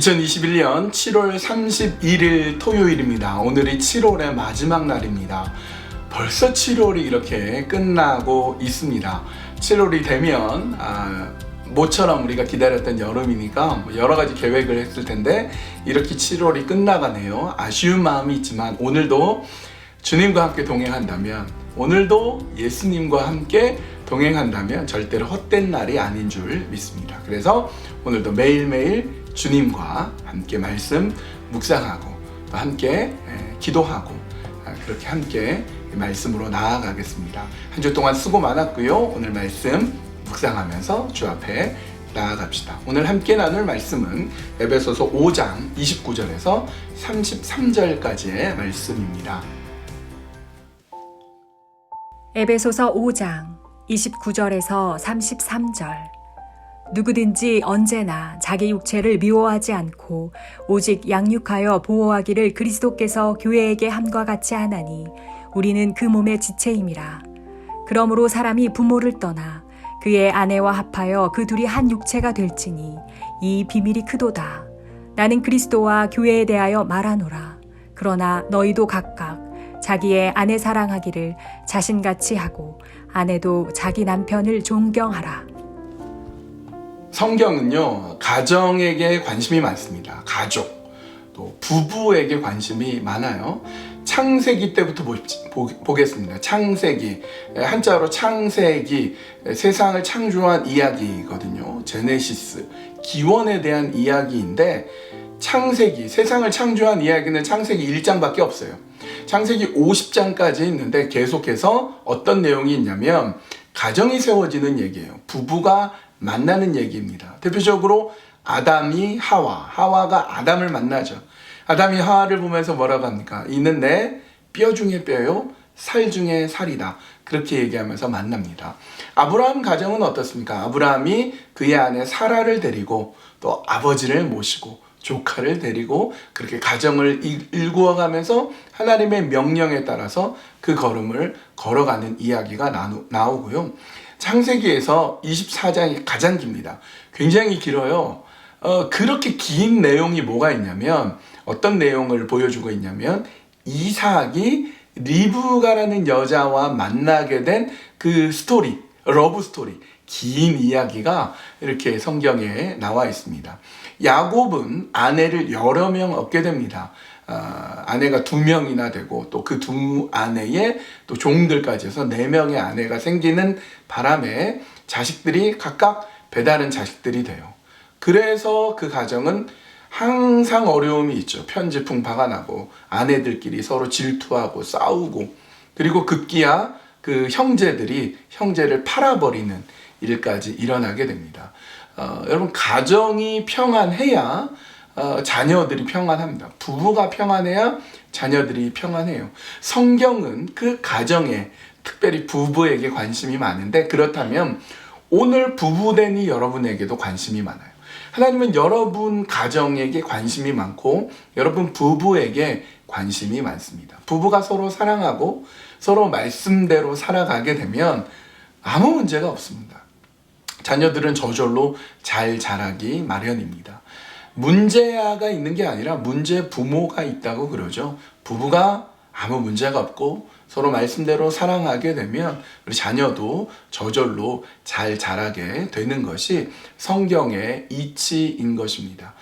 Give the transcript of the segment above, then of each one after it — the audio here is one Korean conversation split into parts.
2021년 7월 31일 토요일입니다. 오늘이 7월의 마지막 날입니다. 벌써 7월이 이렇게 끝나고 있습니다. 7월이 되면 모처럼 우리가 기다렸던 여름이니까 여러 가지 계획을 했을 텐데 이렇게 7월이 끝나가네요. 아쉬운 마음이 있지만 오늘도 주님과 함께 동행한다면, 오늘도 예수님과 함께 동행한다면 절대로 헛된 날이 아닌 줄 믿습니다. 그래서 오늘도 매일매일 주님과 함께 말씀 묵상하고 또 함께 기도하고 그렇게 함께 말씀으로 나아가겠습니다. 한 주 동안 수고 많았고요. 오늘 말씀 묵상하면서 주 앞에 나아갑시다. 오늘 함께 나눌 말씀은 에베소서 5장 29절에서 33절까지의 말씀입니다. 에베소서 5장 29절에서 33절. 누구든지 언제나 자기 육체를 미워하지 않고 오직 양육하여 보호하기를 그리스도께서 교회에게 함과 같이 하나니 우리는 그 몸의 지체임이라. 그러므로 사람이 부모를 떠나 그의 아내와 합하여 그 둘이 한 육체가 될지니 이 비밀이 크도다. 나는 그리스도와 교회에 대하여 말하노라. 그러나 너희도 각각 자기의 아내 사랑하기를 자신같이 하고 아내도 자기 남편을 존경하라. 성경은요, 가정에게 관심이 많습니다. 가족, 또 부부에게 관심이 많아요. 창세기 때부터 보겠습니다. 창세기, 한자로 창세기, 세상을 창조한 이야기거든요. 제네시스, 기원에 대한 이야기인데, 창세기, 세상을 창조한 이야기는 창세기 1장밖에 없어요. 창세기 50장까지 있는데 계속해서 어떤 내용이 있냐면 가정이 세워지는 얘기예요. 부부가 만나는 얘기입니다. 대표적으로 아담이 하와가 아담을 만나죠. 아담이 하와를 보면서 뭐라고 합니까? 이는 내 뼈 중에 뼈요, 살 중에 살이다. 그렇게 얘기하면서 만납니다. 아브라함 가정은 어떻습니까? 아브라함이 그의 아내 사라를 데리고 또 아버지를 모시고 조카를 데리고 그렇게 가정을 일구어가면서 하나님의 명령에 따라서 그 걸음을 걸어가는 이야기가 나오고요. 창세기에서 24장이 가장 깁니다. 굉장히 길어요. 그렇게 긴 내용이 뭐가 있냐면, 어떤 내용을 보여주고 있냐면, 이삭이 리브가라는 여자와 만나게 된 그 스토리, 러브 스토리, 긴 이야기가 이렇게 성경에 나와 있습니다. 야곱은 아내를 여러 명 얻게 됩니다. 아내가 2명이나 되고 또 그 2아내의 또 종들까지 해서 4명의 아내가 생기는 바람에 자식들이 각각 배다른 자식들이 돼요. 그래서 그 가정은 항상 어려움이 있죠. 편지풍파가 나고 아내들끼리 서로 질투하고 싸우고, 그리고 급기야 그 형제들이 형제를 팔아버리는 일까지 일어나게 됩니다. 여러분, 가정이 평안해야 자녀들이 평안합니다. 부부가 평안해야 자녀들이 평안해요. 성경은 그 가정에, 특별히 부부에게 관심이 많은데, 그렇다면 오늘 부부된 여러분에게도 관심이 많아요. 하나님은 여러분 가정에게 관심이 많고 여러분 부부에게 관심이 많습니다. 부부가 서로 사랑하고 서로 말씀대로 살아가게 되면 아무 문제가 없습니다. 자녀들은 저절로 잘 자라기 마련입니다. 문제아가 있는 게 아니라 문제 부모가 있다고 그러죠. 부부가 아무 문제가 없고 서로 말씀대로 사랑하게 되면 우리 자녀도 저절로 잘 자라게 되는 것이 성경의 이치인 것입니다.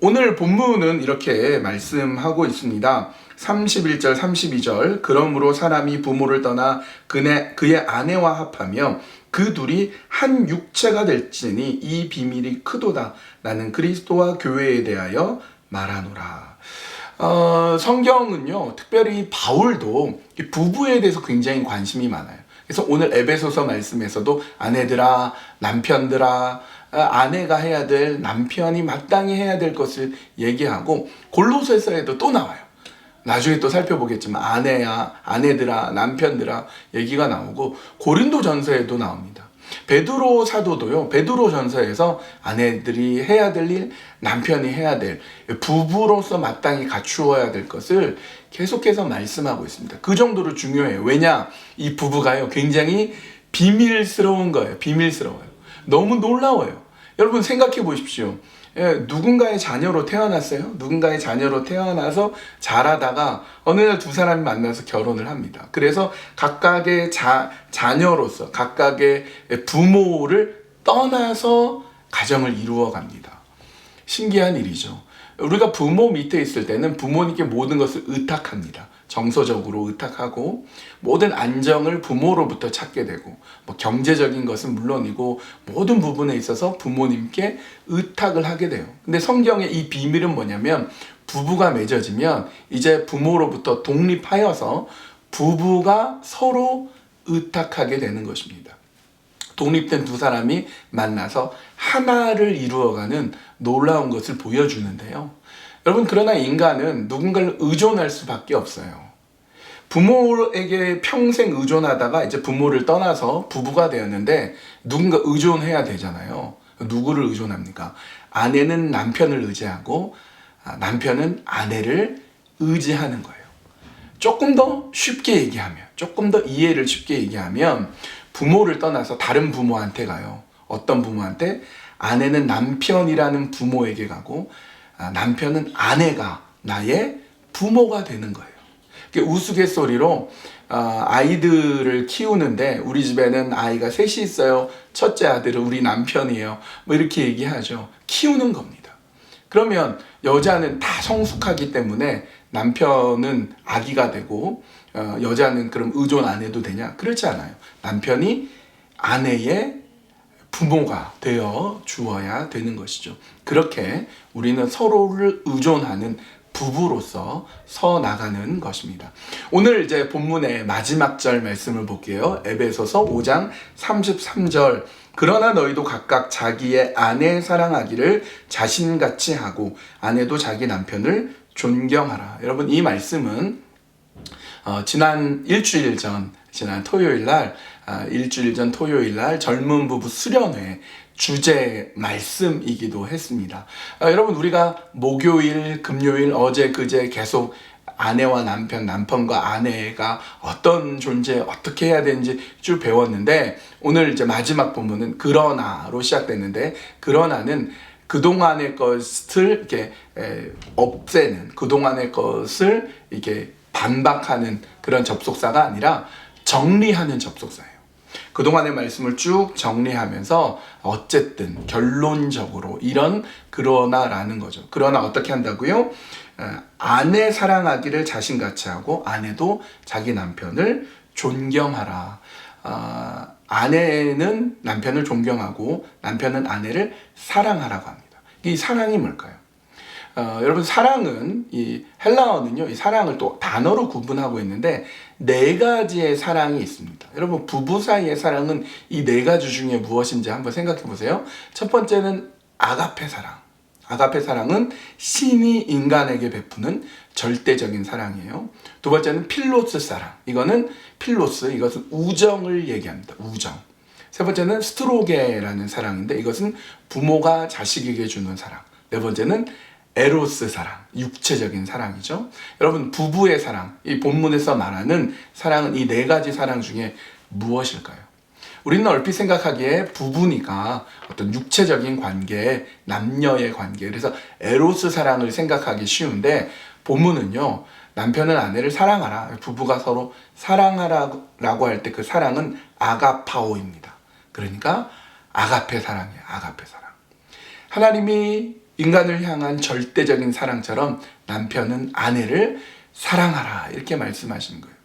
오늘 본문은 이렇게 말씀하고 있습니다. 31절, 32절. 그러므로 사람이 부모를 떠나 그의 아내와 합하며 그 둘이 한 육체가 될지니 이 비밀이 크도다. 나는 그리스도와 교회에 대하여 말하노라. 성경은요, 특별히 바울도 부부에 대해서 굉장히 관심이 많아요. 그래서 오늘 에베소서 말씀에서도 아내들아, 남편들아, 아내가 해야 될, 남편이 마땅히 해야 될 것을 얘기하고, 골로새서에도 또 나와요. 나중에 또 살펴보겠지만 아내들아, 남편들아 얘기가 나오고, 고린도전서에도 나옵니다. 베드로 사도도요, 베드로 전서에서 아내들이 해야 될 일, 남편이 해야 될, 부부로서 마땅히 갖추어야 될 것을 계속해서 말씀하고 있습니다. 그 정도로 중요해요. 왜냐? 이 부부가요, 굉장히 비밀스러운 거예요. 비밀스러워요. 너무 놀라워요. 여러분 생각해 보십시오. 누군가의 자녀로 태어났어요. 누군가의 자녀로 태어나서 자라다가 어느 날 두 사람이 만나서 결혼을 합니다. 그래서 각각의 자녀로서 각각의 부모를 떠나서 가정을 이루어 갑니다. 신기한 일이죠. 우리가 부모 밑에 있을 때는 부모님께 모든 것을 의탁합니다. 정서적으로 의탁하고 모든 안정을 부모로부터 찾게 되고 뭐 경제적인 것은 물론이고 모든 부분에 있어서 부모님께 의탁을 하게 돼요. 근데 성경의 이 비밀은 뭐냐면 부부가 맺어지면 이제 부모로부터 독립하여서 부부가 서로 의탁하게 되는 것입니다. 독립된 두 사람이 만나서 하나를 이루어가는 놀라운 것을 보여주는데요. 여러분, 그러나 인간은 누군가를 의존할 수밖에 없어요. 부모에게 평생 의존하다가 이제 부모를 떠나서 부부가 되었는데 누군가 의존해야 되잖아요. 누구를 의존합니까? 아내는 남편을 의지하고 남편은 아내를 의지하는 거예요. 조금 더 쉽게 얘기하면, 조금 더 이해를 쉽게 얘기하면 부모를 떠나서 다른 부모한테 가요. 어떤 부모한테? 아내는 남편이라는 부모에게 가고 남편은 아내가 나의 부모가 되는 거예요. 우스갯소리로 아이들을 키우는데 우리 집에는 아이가 셋이 있어요. 첫째 아들은 우리 남편이에요. 뭐 이렇게 얘기하죠. 키우는 겁니다. 그러면 여자는 다 성숙하기 때문에 남편은 아기가 되고 여자는 그럼 의존 안 해도 되냐? 그렇지 않아요. 남편이 아내의 부모가 되어 주어야 되는 것이죠. 그렇게 우리는 서로를 의존하는 부부로서 서 나가는 것입니다. 오늘 이제 본문의 마지막 절 말씀을 볼게요. 에베소서 5장 33절. 그러나 너희도 각각 자기의 아내 사랑하기를 자신같이 하고 아내도 자기 남편을 존경하라. 여러분, 이 말씀은 지난 토요일 날 일주일 전 토요일 날 젊은 부부 수련회 주제 말씀이기도 했습니다. 여러분, 우리가 목요일, 금요일, 어제, 그제 계속 아내와 남편, 남편과 아내가 어떤 존재, 어떻게 해야 되는지 쭉 배웠는데 오늘 이제 마지막 본문은 그러나로 시작됐는데 그러나는 그동안의 것을 이렇게 없애는, 그동안의 것을 이렇게 반박하는 그런 접속사가 아니라 정리하는 접속사예요. 그동안의 말씀을 쭉 정리하면서 어쨌든 결론적으로 이런 그러나라는 거죠. 그러나 어떻게 한다고요? 아내 사랑하기를 자신같이 하고 아내도 자기 남편을 존경하라. 아내는 남편을 존경하고 남편은 아내를 사랑하라고 합니다. 이 사랑이 뭘까요? 여러분, 사랑은 이 헬라어는요, 이 사랑을 또 단어로 구분하고 있는데 네 가지의 사랑이 있습니다. 여러분, 부부 사이의 사랑은 이 네 가지 중에 무엇인지 한번 생각해 보세요. 첫 번째는 아가페 사랑. 아가페 사랑은 신이 인간에게 베푸는 절대적인 사랑이에요. 두 번째는 필로스 사랑. 이것은 우정을 얘기합니다. 우정. 세 번째는 스트로게라는 사랑인데 이것은 부모가 자식에게 주는 사랑. 네 번째는 에로스 사랑, 육체적인 사랑이죠. 여러분, 부부의 사랑, 이 본문에서 말하는 사랑은 이 네 가지 사랑 중에 무엇일까요? 우리는 얼핏 생각하기에 부부니까 어떤 육체적인 관계, 남녀의 관계, 그래서 에로스 사랑을 생각하기 쉬운데 본문은요, 남편은 아내를 사랑하라, 부부가 서로 사랑하라고 할 때 그 사랑은 아가파오입니다. 그러니까 아가페 사랑이에요. 아가페 사랑. 하나님이 인간을 향한 절대적인 사랑처럼 남편은 아내를 사랑하라 이렇게 말씀하시는 거예요.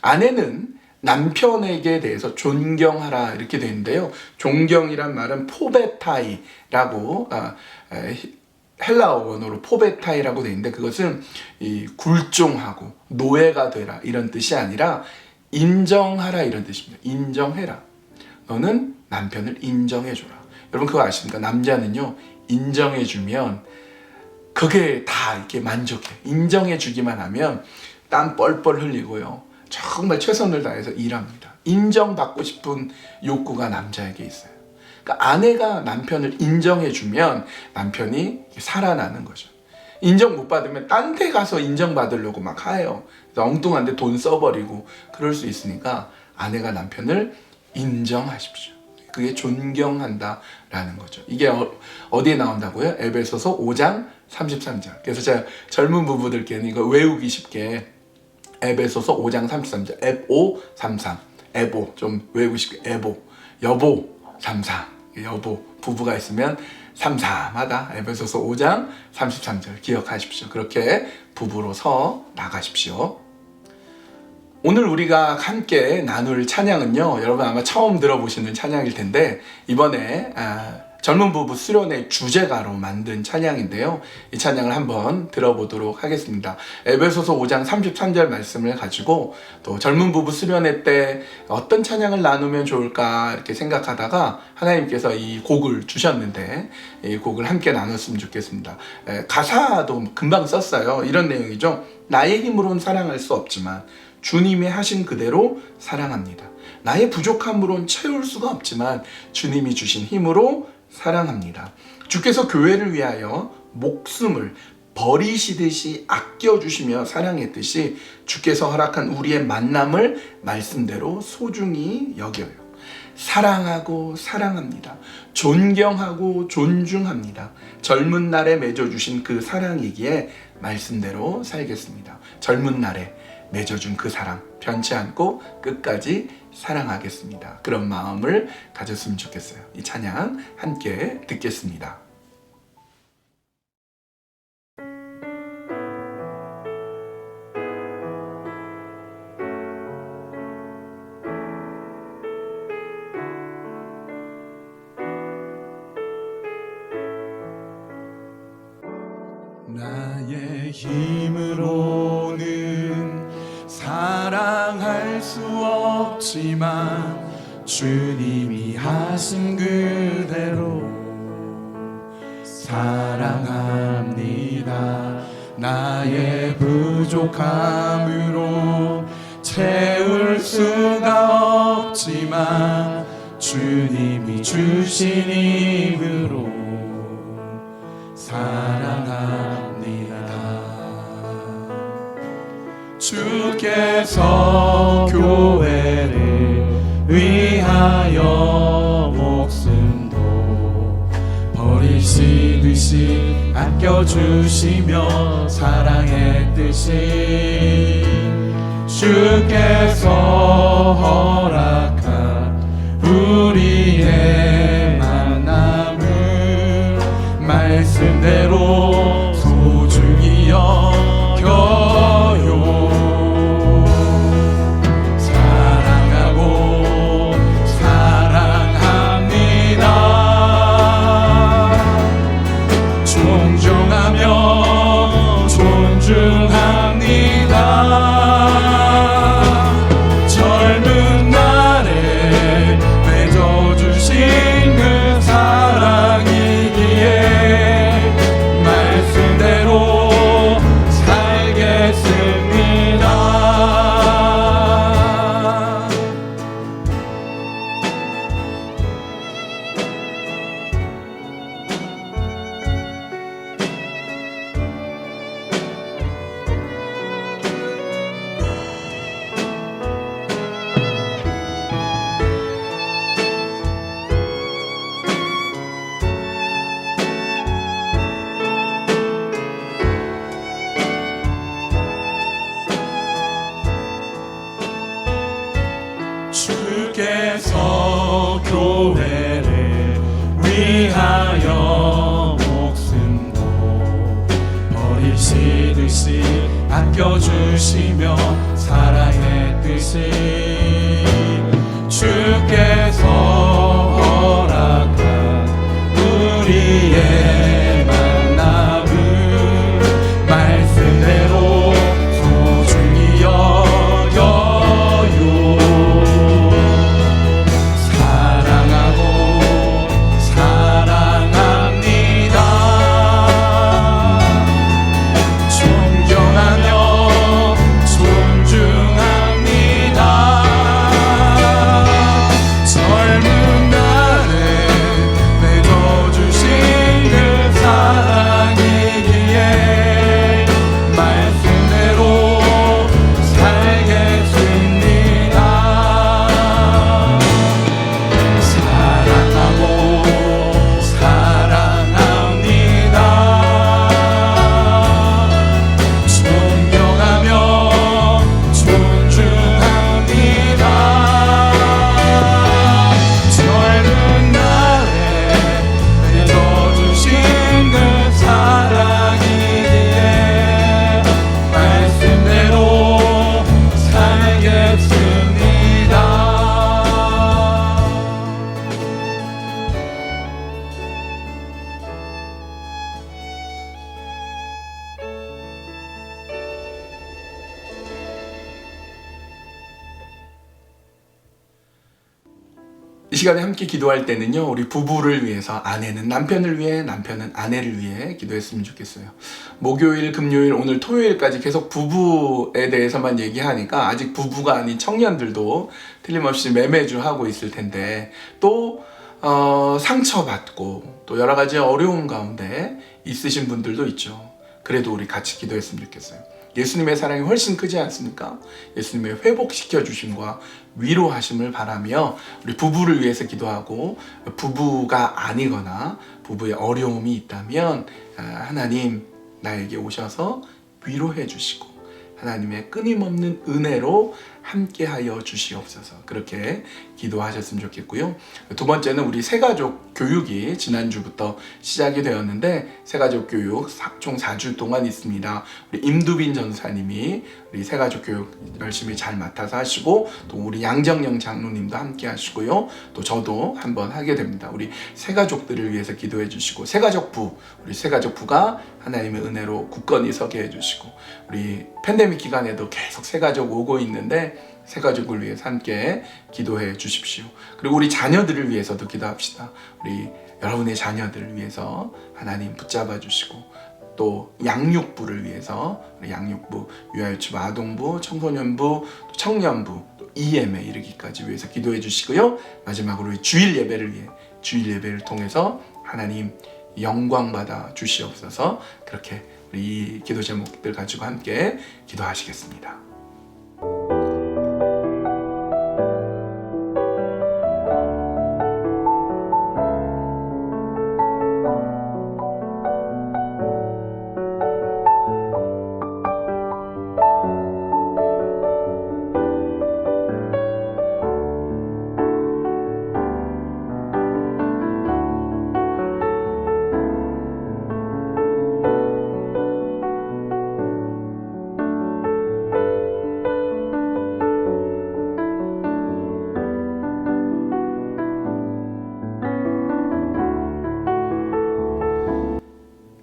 아내는 남편에게 대해서 존경하라 이렇게 되어 있는데요. 존경이란 말은 포베타이라고 헬라어 원어로 포베타이라고 되어 있는데 그것은 이 굴종하고 노예가 되라 이런 뜻이 아니라 인정하라 이런 뜻입니다. 인정해라. 너는 남편을 인정해줘라. 여러분, 그거 아십니까? 남자는요, 인정해주면 그게 다 이렇게 만족해. 인정해주기만 하면 땀 뻘뻘 흘리고요, 정말 최선을 다해서 일합니다. 인정받고 싶은 욕구가 남자에게 있어요. 그러니까 아내가 남편을 인정해주면 남편이 살아나는 거죠. 인정 못 받으면 딴 데 가서 인정받으려고 막 해요. 엉뚱한 데 돈 써버리고 그럴 수 있으니까 아내가 남편을 인정하십시오. 그게 존경한다라는 거죠. 이게 어디에 나온다고요? 에베소서 5장 33절. 그래서 제가 젊은 부부들께는 이거 외우기 쉽게 에베소서 5장 33절 에보 33 에보 좀 외우고 싶게 에보 여보 33 여보 부부가 있으면 33하다 에베소서 5장 33절 기억하십시오. 그렇게 부부로서 나가십시오. 오늘 우리가 함께 나눌 찬양은요, 여러분 아마 처음 들어보시는 찬양일 텐데 이번에 젊은 부부 수련회 주제가로 만든 찬양인데요, 이 찬양을 한번 들어보도록 하겠습니다. 에베소서 5장 33절 말씀을 가지고 또 젊은 부부 수련회 때 어떤 찬양을 나누면 좋을까 이렇게 생각하다가 하나님께서 이 곡을 주셨는데 이 곡을 함께 나눴으면 좋겠습니다. 가사도 금방 썼어요. 이런 내용이죠. 나의 힘으로는 사랑할 수 없지만 주님이 하신 그대로 사랑합니다. 나의 부족함으로는 채울 수가 없지만 주님이 주신 힘으로 사랑합니다. 주께서 교회를 위하여 목숨을 버리시듯이 아껴주시며 사랑했듯이 주께서 허락한 우리의 만남을 말씀대로 소중히 여겨요. 사랑하고 사랑합니다. 존경하고 존중합니다. 젊은 날에 맺어주신 그 사랑이기에 말씀대로 살겠습니다. 젊은 날에 맺어준 그 사랑 변치 않고 끝까지 사랑하겠습니다. 그런 마음을 가졌으면 좋겠어요. 이 찬양 함께 듣겠습니다. 나의 힘으로는 사랑할 수 없지만 주님이 하신 그대로 사랑합니다. 나의 부족함으로 채울 수가 없지만 주님이 주신 힘으로 사랑합니다. 주께서 교회를 위하여 목숨도 버리시듯이 아껴주시며 사랑했듯이 주께서 허락한 우리의 만남을 말씀대로 소중히 여겨요. 사랑하고 사랑합니다. 존경하며 존중합니다. 젊은 날에 맺어주신 그 사랑이기에 말씀대로 살겠습니다. 주께서 교회를 위하여 목숨도 버리시듯이 아껴주시며 사랑했듯이 주께서 허락한 우리의 만남을 말씀대로 소중히 여겨요. 젊은 이 시간에 함께 기도할 때는요, 우리 부부를 위해서, 아내는 남편을 위해, 남편은 아내를 위해 기도했으면 좋겠어요. 목요일, 금요일, 오늘 토요일까지 계속 부부에 대해서만 얘기하니까 아직 부부가 아닌 청년들도 틀림없이 매매주 하고 있을 텐데, 또 상처받고 또 여러 가지 어려움 가운데 있으신 분들도 있죠. 그래도 우리 같이 기도했으면 좋겠어요. 예수님의 사랑이 훨씬 크지 않습니까? 예수님의 회복시켜 주심과 위로하심을 바라며 우리 부부를 위해서 기도하고, 부부가 아니거나 부부의 어려움이 있다면 하나님 나에게 오셔서 위로해 주시고 하나님의 끊임없는 은혜로 함께하여 주시옵소서. 그렇게 기도하셨으면 좋겠고요. 두 번째는 우리 새가족 교육이 지난주부터 시작이 되었는데, 새가족 교육 총 4주 동안 있습니다. 우리 임두빈 전사님이 우리 새가족 교육 열심히 잘 맡아서 하시고, 또 우리 양정영 장로님도 함께 하시고요. 또 저도 한번 하게 됩니다. 우리 새가족들을 위해서 기도해 주시고, 새가족부, 우리 새가족부가 하나님의 은혜로 굳건히 서게 해주시고, 우리 팬데믹 기간에도 계속 새가족 오고 있는데 새가족을 위해서 함께 기도해 주십시오. 그리고 우리 자녀들을 위해서도 기도합시다. 우리 여러분의 자녀들을 위해서 하나님 붙잡아 주시고, 또 양육부를 위해서 우리 양육부, 유아유치부, 아동부, 청소년부, 또 청년부, 또 EM에 이르기까지 위해서 기도해 주시고요. 마지막으로 우리 주일 예배를 위해, 주일 예배를 통해서 하나님 영광 받아 주시옵소서. 그렇게 우리 이 기도 제목들 가지고 함께 기도하시겠습니다.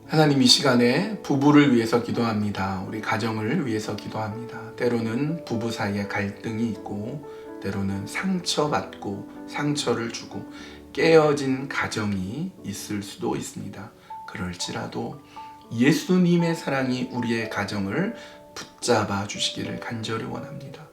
하나님, 이 시간에 부부를 위해서 기도합니다. 우리 가정을 위해서 기도합니다. 때로는 부부 사이에 갈등이 있고, 때로는 상처받고 상처를 주고 깨어진 가정이 있을 수도 있습니다. 그럴지라도 예수님의 사랑이 우리의 가정을 붙잡아 주시기를 간절히 원합니다.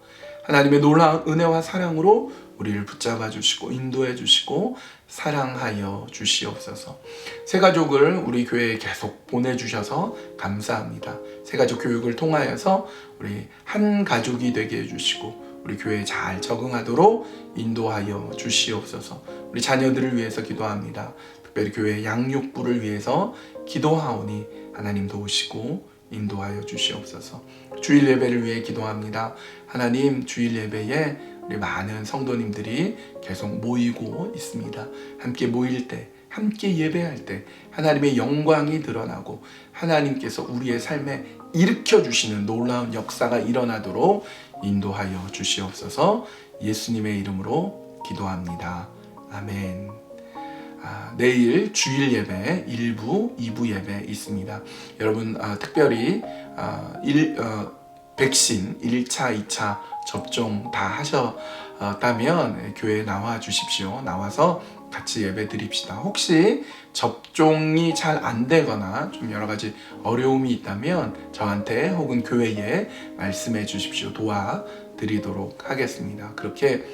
하나님의 놀라운 은혜와 사랑으로 우리를 붙잡아 주시고 인도해 주시고 사랑하여 주시옵소서. 새가족을 우리 교회에 계속 보내주셔서 감사합니다. 새가족 교육을 통하여서 우리 한 가족이 되게 해주시고 우리 교회에 잘 적응하도록 인도하여 주시옵소서. 우리 자녀들을 위해서 기도합니다. 특별히 교회 양육부를 위해서 기도하오니 하나님 도우시고 인도하여 주시옵소서. 주일 예배를 위해 기도합니다. 하나님, 주일 예배에 우리 많은 성도님들이 계속 모이고 있습니다. 함께 모일 때, 함께 예배할 때 하나님의 영광이 드러나고 하나님께서 우리의 삶에 일으켜 주시는 놀라운 역사가 일어나도록 인도하여 주시옵소서. 예수님의 이름으로 기도합니다. 아멘. 내일 주일 예배 1부, 2부 예배 있습니다. 여러분 특별히 백신 1차, 2차 접종 다 하셨다면 교회에 나와 주십시오. 나와서 같이 예배 드립시다. 혹시 접종이 잘 안 되거나 좀 여러 가지 어려움이 있다면 저한테 혹은 교회에 말씀해 주십시오. 도와드리도록 하겠습니다. 그렇게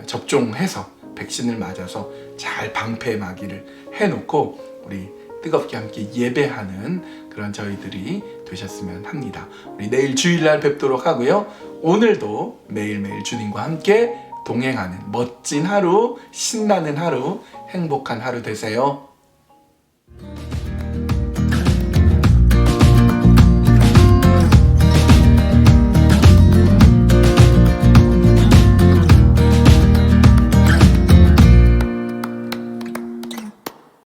접종해서 백신을 맞아서 잘 방패막이를 해놓고 우리 뜨겁게 함께 예배하는 그런 저희들이 되셨으면 합니다. 우리 내일 주일날 뵙도록 하고요. 오늘도 매일매일 주님과 함께 동행하는 멋진 하루, 신나는 하루, 행복한 하루 되세요.